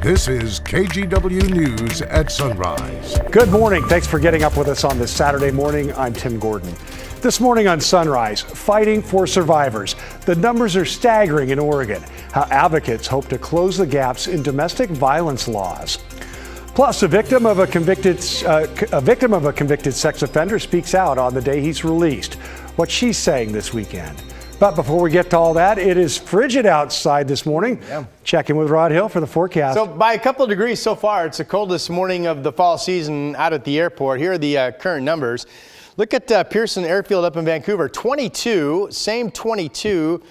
This is KGW News at Sunrise. Good morning. Thanks for getting up with us on this Saturday morning. I'm Tim Gordon. This morning on Sunrise, fighting for survivors. The numbers are staggering in Oregon. How advocates hope to close the gaps in domestic violence laws. Plus, a victim of a convicted sex offender speaks out on the day he's released. What she's saying this weekend. But before we get to all that, it is frigid outside this morning. Yeah. Check in with Rod Hill for the forecast. So by a couple of degrees so far, it's the coldest morning of the fall season out at the airport. Here are the current numbers. Look at Pearson Airfield up in Vancouver, 22, same 22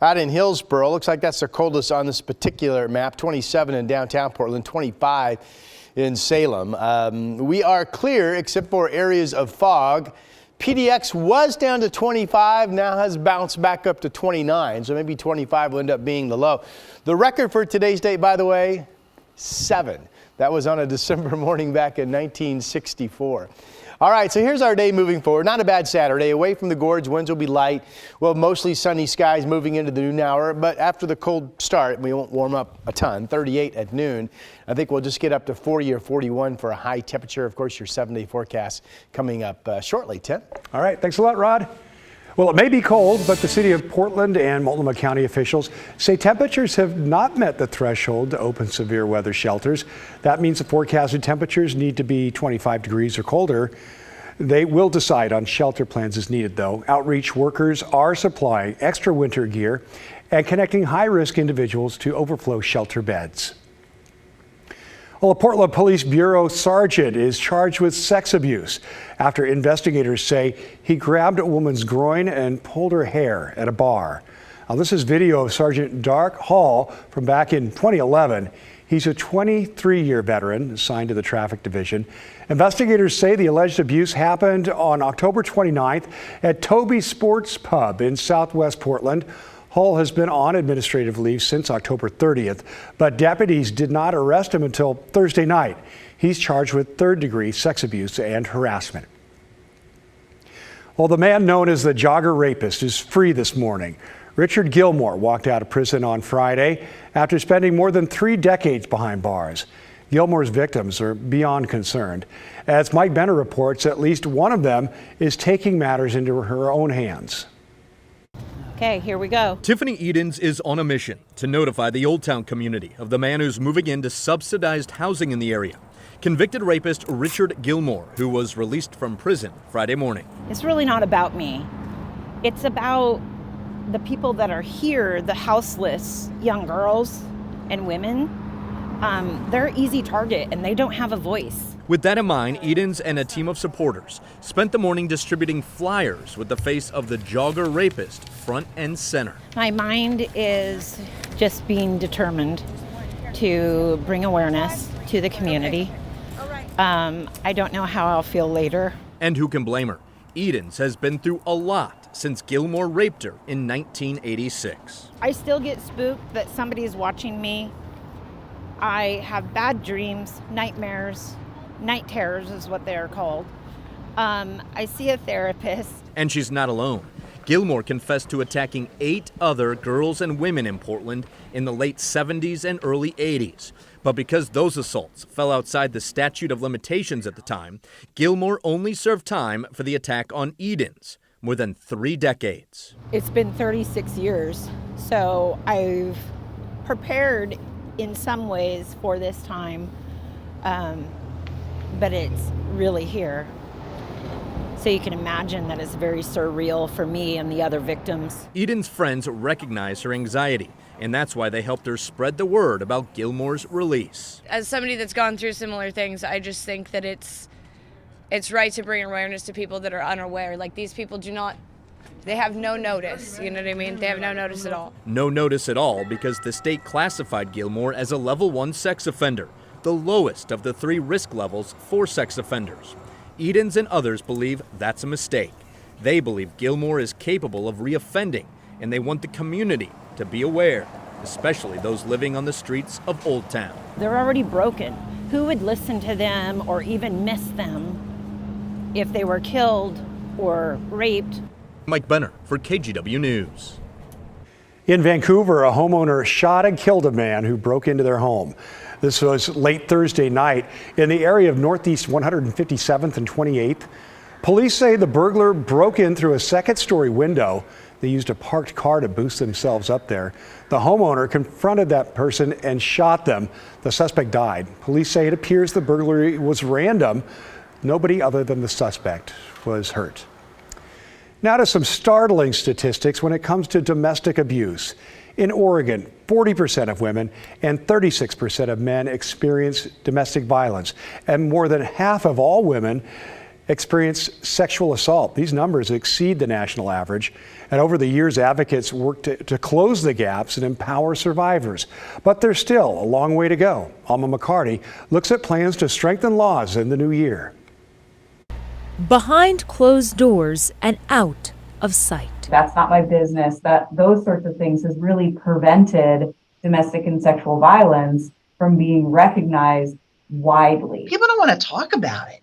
out in Hillsborough. Looks like that's the coldest on this particular map, 27 in downtown Portland, 25 in Salem. We are clear except for areas of fog. PDX was down to 25, now has bounced back up to 29, so maybe 25 will end up being the low. The record for today's date, by the way, 7. That was on a December morning back in 1964. All right, so here's our day moving forward. Not a bad Saturday. Away from the gorge, winds will be light. Well, mostly sunny skies moving into the noon hour, but after the cold start, we won't warm up a ton. 38 at noon. I think we'll just get up to 40 or 41 for a high temperature. Of course, your 7-day forecast coming up shortly. Tim? All right, thanks a lot, Rod. Well, it may be cold, but the city of Portland and Multnomah County officials say temperatures have not met the threshold to open severe weather shelters. That means the forecasted temperatures need to be 25 degrees or colder. They will decide on shelter plans as needed, though. Outreach workers are supplying extra winter gear and connecting high-risk individuals to overflow shelter beds. Well, a Portland Police Bureau sergeant is charged with sex abuse after investigators say he grabbed a woman's groin and pulled her hair at a bar. Now, this is video of Sergeant Dark Hall from back in 2011. He's a 23-year veteran assigned to the traffic division. Investigators say the alleged abuse happened on October 29th at Toby's Sports Pub in Southwest Portland. Hall has been on administrative leave since October 30th, but deputies did not arrest him until Thursday night. He's charged with third-degree sex abuse and harassment. Well, the man known as the jogger rapist is free this morning. Richard Gilmore walked out of prison on Friday after spending more than 3 decades behind bars. Gilmore's victims are beyond concerned. As Mike Benner reports, at least one of them is taking matters into her own hands. Okay, here we go. Tiffany Edens is on a mission to notify the Old Town community of the man who's moving into subsidized housing in the area. Convicted rapist Richard Gilmore, who was released from prison Friday morning. It's really not about me. It's about the people that are here, the houseless young girls and women. They're an easy target and they don't have a voice. With that in mind, Edens and a team of supporters spent the morning distributing flyers with the face of the jogger rapist front and center. My mind is just being determined to bring awareness to the community. I don't know how I'll feel later. And who can blame her? Edens has been through a lot since Gilmore raped her in 1986. I still get spooked that somebody is watching me. I have bad dreams, nightmares. Night terrors is what they are called. I see a therapist. And she's not alone. Gilmore confessed to attacking 8 other girls and women in Portland in the late 70s and early 80s. But because those assaults fell outside the statute of limitations at the time, Gilmore only served time for the attack on Edens, more than 3 decades. It's been 36 years, so I've prepared in some ways for this time. But it's really here. So you can imagine that it's very surreal for me and the other victims. Edens' friends recognize her anxiety, and that's why they helped her spread the word about Gilmore's release. As somebody that's gone through similar things, I just think that it's right to bring awareness to people that are unaware. Like, these people they have no notice, you know what I mean? They have no notice at all. No notice at all because the state classified Gilmore as a level 1 sex offender, the lowest of the 3 risk levels for sex offenders. Edens and others believe that's a mistake. They believe Gilmore is capable of reoffending, and they want the community to be aware, especially those living on the streets of Old Town. They're already broken. Who would listen to them or even miss them if they were killed or raped? Mike Benner for KGW News. In Vancouver, a homeowner shot and killed a man who broke into their home. This was late Thursday night in the area of Northeast 157th and 28th. Police say the burglar broke in through a second-story window. They used a parked car to boost themselves up there. The homeowner confronted that person and shot them. The suspect died. Police say it appears the burglary was random. Nobody other than the suspect was hurt. Now to some startling statistics when it comes to domestic abuse. In Oregon, 40% of women and 36% of men experience domestic violence, and more than half of all women experience sexual assault. These numbers exceed the national average. And over the years, advocates work to close the gaps and empower survivors. But there's still a long way to go. Alma McCarty looks at plans to strengthen laws in the new year. Behind closed doors and out of sight. That's not my business. Those sorts of things has really prevented domestic and sexual violence from being recognized widely. People don't want to talk about it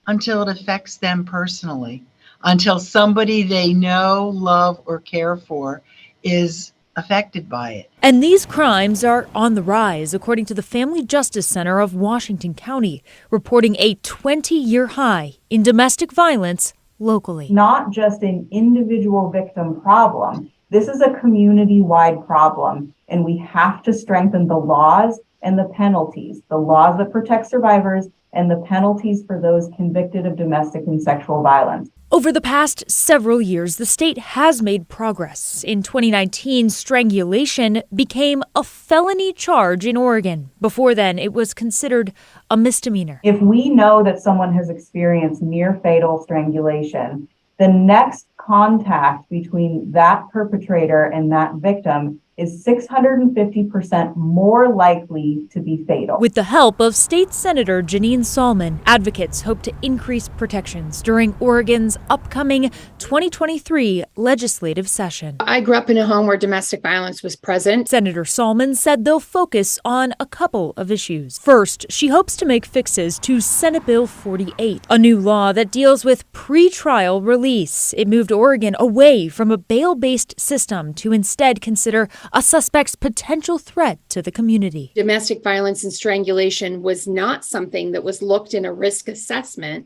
until it affects them personally, until somebody they know, love, or care for is affected by it. And these crimes are on the rise, according to the Family Justice Center of Washington County, reporting a 20-year high in domestic violence locally. Not just an individual victim problem. This is a community-wide problem, and we have to strengthen the laws and the penalties, the laws that protect survivors and the penalties for those convicted of domestic and sexual violence. Over the past several years, the state has made progress. In 2019, strangulation became a felony charge in Oregon. Before then, it was considered a misdemeanor. If we know that someone has experienced near fatal strangulation, the next contact between that perpetrator and that victim is 650% more likely to be fatal. With the help of State Senator Janine Salmon, advocates hope to increase protections during Oregon's upcoming 2023 legislative session. I grew up in a home where domestic violence was present. Senator Salmon said they'll focus on a couple of issues. First, she hopes to make fixes to Senate Bill 48, a new law that deals with pretrial release. It moved Oregon away from a bail-based system to instead consider a suspect's potential threat to the community. Domestic violence and strangulation was not something that was looked in a risk assessment.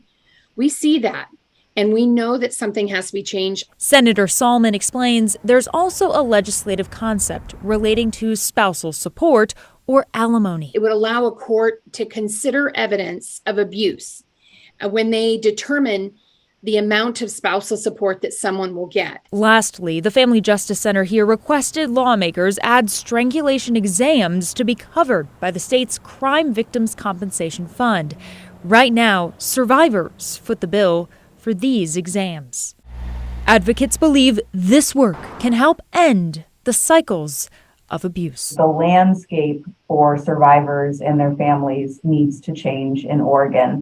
We see that, and we know that something has to be changed. Senator Salmon explains there's also a legislative concept relating to spousal support or alimony. It would allow a court to consider evidence of abuse when they determine the amount of spousal support that someone will get. Lastly, the Family Justice Center here requested lawmakers add strangulation exams to be covered by the state's Crime Victims Compensation Fund. Right now, survivors foot the bill for these exams. Advocates believe this work can help end the cycles of abuse. The landscape for survivors and their families needs to change in Oregon.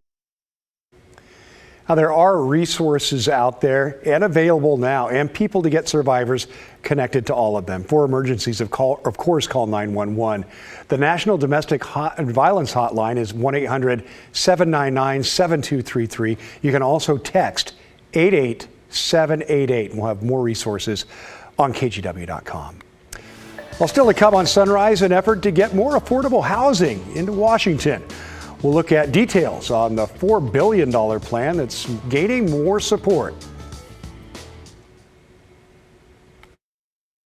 Now, there are resources out there and available now, and people to get survivors connected to all of them. For emergencies, of course, call 911. The National Domestic Violence Hotline is 1-800-799-7233. You can also text 88788. We'll have more resources on KGW.com. Well, still to come on Sunrise, an effort to get more affordable housing into Washington. We'll look at details on the $4 billion plan that's gaining more support.